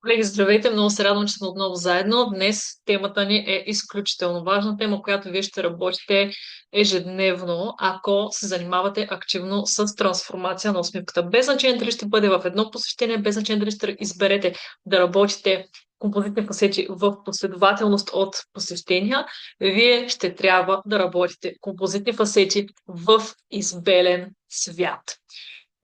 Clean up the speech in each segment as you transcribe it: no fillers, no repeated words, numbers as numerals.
Колеги, здравейте! Много се радвам, че сме отново заедно. Днес темата ни е изключително важна тема, която вие ще работите ежедневно, ако се занимавате активно с трансформация на усмивката. Без значение дали ще бъде в едно посещение, без значение дали ще изберете да работите композитни фасети в последователност от посещения, вие ще трябва да работите композитни фасети в избелен свят.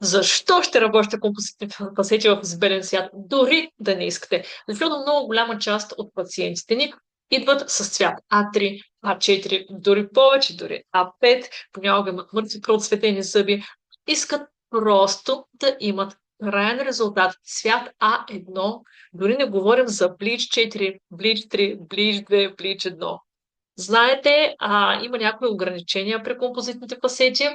Защо ще работите композитни пасети в избелен свят, дори да не искате? Защото много голяма част от пациентите ни идват с цвят А3, А4, дори повече, дори А5, понякога имат мъртви преотцветени зъби, искат просто да имат крайен резултат, цвят А1, дори не говорим за блич 4, блич 3, блич 2, блич 1. Знаете, има някои ограничения при композитните пасети,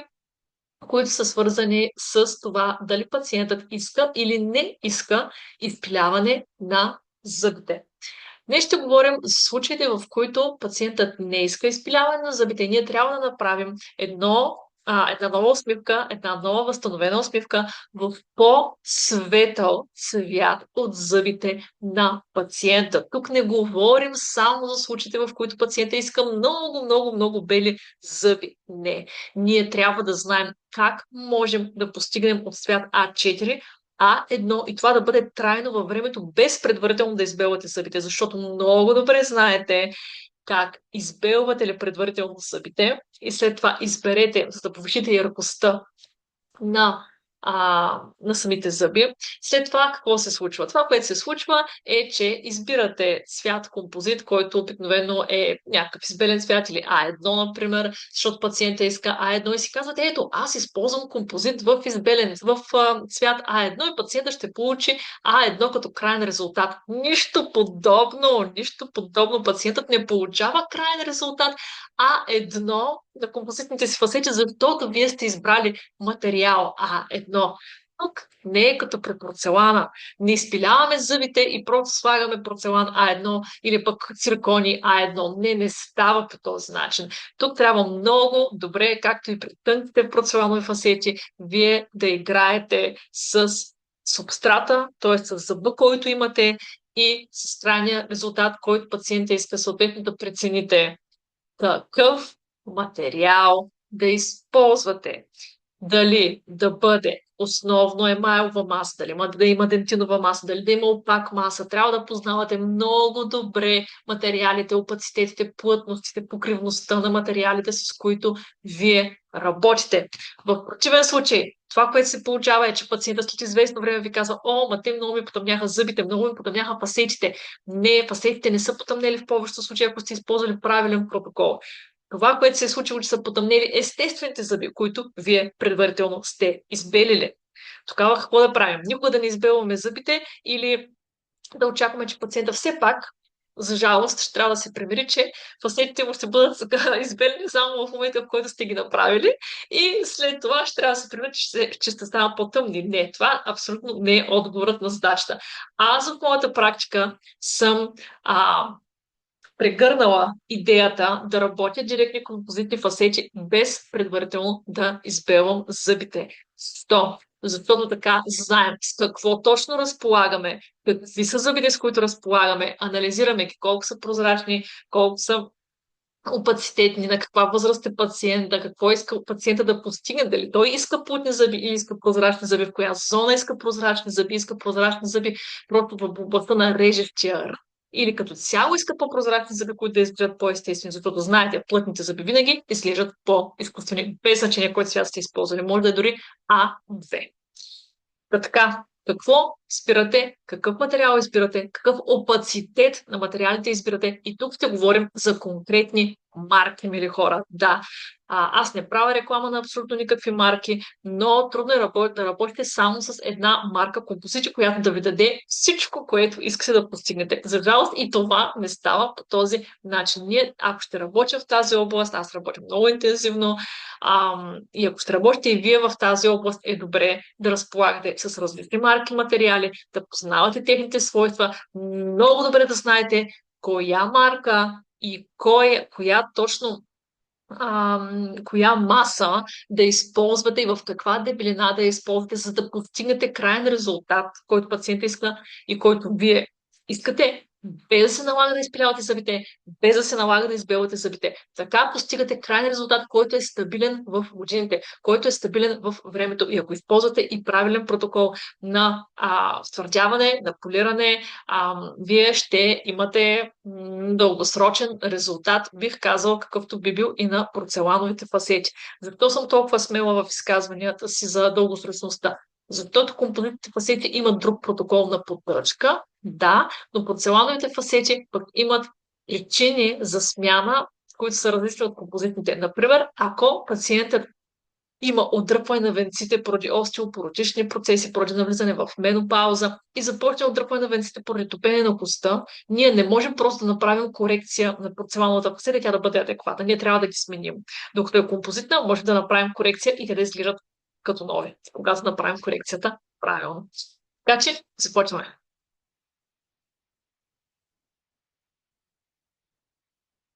които са свързани с това дали пациентът иска или не иска изпиляване на зъбите. Днес ще говорим за случаите, в които пациентът не иска изпиляване на зъбите. Ние трябва да направим една нова усмивка, една нова възстановена усмивка в по-светъл цвят от зъбите на пациента. Тук не говорим само за случаите, в които пациента иска много, много, много бели зъби. Не. Ние трябва да знаем как можем да постигнем от цвят А4 А1 и това да бъде трайно във времето, без предварително да избелвате зъбите, защото много добре знаете как избелвате ли предварително зъбите и след това изберете, за да повишите яркостта на, на самите зъби. След това какво се случва? Това, което се случва е, че избирате цвят композит, който обикновено е някакъв избелен цвят или А1, например, защото пациента иска А1 и си казвате, ето, аз използвам композит в цвят А1 и пациента ще получи А1 като крайен резултат. Нищо подобно, нищо подобно. Пациентът не получава крайен резултат А1 на композитните си фасети, защото вие сте избрали материал А1. Тук не е като при порцелана. Не изпиляваме зъбите и просто слагаме порцелан А1 или пък циркони А1. Не става по този начин. Тук трябва много добре, както и при тънките порцеланови фасети, вие да играете с субстрата, т.е. с зъба, който имате и с крайния резултат, който пациента иска съответно да прецените какъв материал да използвате. Дали да бъде основно емайлова маса, дали да има дентинова маса, дали да има опак маса. Трябва да познавате много добре материалите, опацитетите, плътностите, покривността на материалите, с които вие работите. В противен случай, това, което се получава е, че пациентът след известно време ви казва, те много ми потъмняха зъбите, много ми потъмняха фасетите. Не, фасетите не са потъмнели в повечето случаи, ако сте използвали правилен протокол. Това, което се е случило, че са потъмнели естествените зъби, които вие предварително сте избелили. Тогава какво да правим? Никога да не избелваме зъбите или да очакваме, че пациента все пак, за жалост, ще трябва да се примири, че фасетите му ще бъдат избелени само в момента, в който сте ги направили и след това ще трябва да се примири, че ще станат по-тъмни. Не, това абсолютно не е отговорът на задачата. Аз в моята практика съм прегърнала идеята да работя директни композитни фасети без предварително да избелвам зъбите. Защо? Защото така знаем с какво точно разполагаме, какви са зъбите, с които разполагаме, анализираме колко са прозрачни, колко са опацитетни, на каква възраст е пациента, какво иска пациента да постигне, дали той иска плътни зъби или иска прозрачни зъби, в коя зона иска прозрачни зъби, иска прозрачни зъби, просто в областта на режевчия ръд. Или като цяло иска по-прозрачни зъби, които да изглеждат по-естествени, защото знаете, плътните зъби винаги изглеждат по-изкуствени, без значение кой цвят сте използвали. Може да е дори А2. Така, какво спирате, какъв материал избирате, какъв опацитет на материалите избирате и тук ще говорим за конкретни марки, мили хора. Да, аз не правя реклама на абсолютно никакви марки, но трудно е да работите само с една марка композити, която да ви даде всичко, което искате да постигнете. За жалост и това не става по този начин. Ние, ако ще работя в тази област, аз работя много интензивно, и ако ще работите и вие в тази област, е добре да разполагате с различни марки материали, да познавате техните свойства, много добре да знаете коя марка и коя точно коя маса да използвате и в каква дебелина да я използвате, за да постигнете крайен резултат, който пациентът иска и който вие искате, без да се налага да изпилявате зъбите, без да се налага да избелвате зъбите. Така постигате крайен резултат, който е стабилен в годините, който е стабилен в времето. И ако използвате и правилен протокол на втвърдяване, на полиране, вие ще имате дългосрочен резултат, бих казал, какъвто би бил и на порцелановите фасети. Защо съм толкова смела в изказванията си за дългосрочността? Защото композитните фасети имат друг протокол на поддръжка, да, но порцелановите фасети пък имат причини за смяна, които са различни от композитните. Например, ако пациентът има отдръпване на венците поради остеопоротични процеси, поради навлизане в менопауза и започне отдръпване на венците поради топене на коста, ние не можем просто да направим корекция на порцелановата фасета и тя да бъде адекватна. Ние трябва да ги сменим. Докато е композитна, може да направим корекция и те да изглеждат като нови, когато направим корекцията правилно. Така че, започваме.